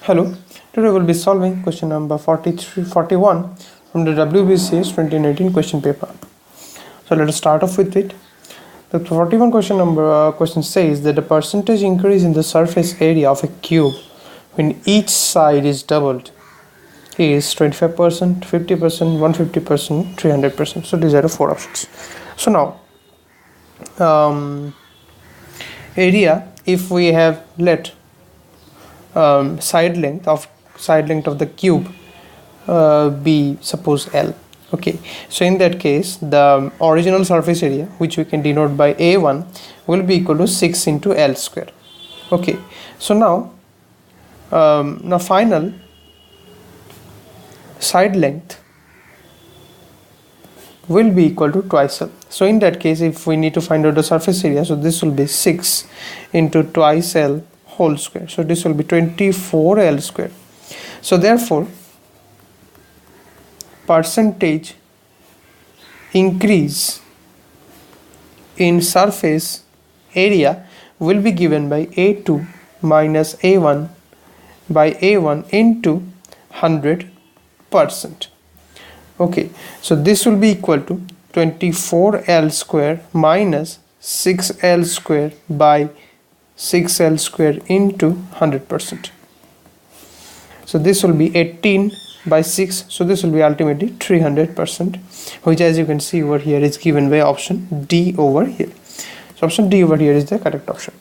Hello, today we'll be solving question number 41 from the WBCS 2019 question paper. So let us start off with it. The 41 question says that the percentage increase in the surface area of a cube when each side is doubled is 25%, 50%, 150%, 300%. So these are the four options. So now area, if we have let side length of the cube be suppose L. Okay, so in that case the original surface area, which we can denote by A1, will be equal to 6 into L square. Okay, so now final side length will be equal to twice L. So in that case, if we need to find out the surface area, so this will be 6 into twice L whole square. So this will be 24 L square. So therefore percentage increase in surface area will be given by A2 minus A1 by A1 into 100%. Okay, so this will be equal to 24 L square minus 6 L square by 6L square into 100%. So this will be 18 by 6. So this will be ultimately 300%, which, as you can see over here, is given by option D over here. So option D over here is the correct option.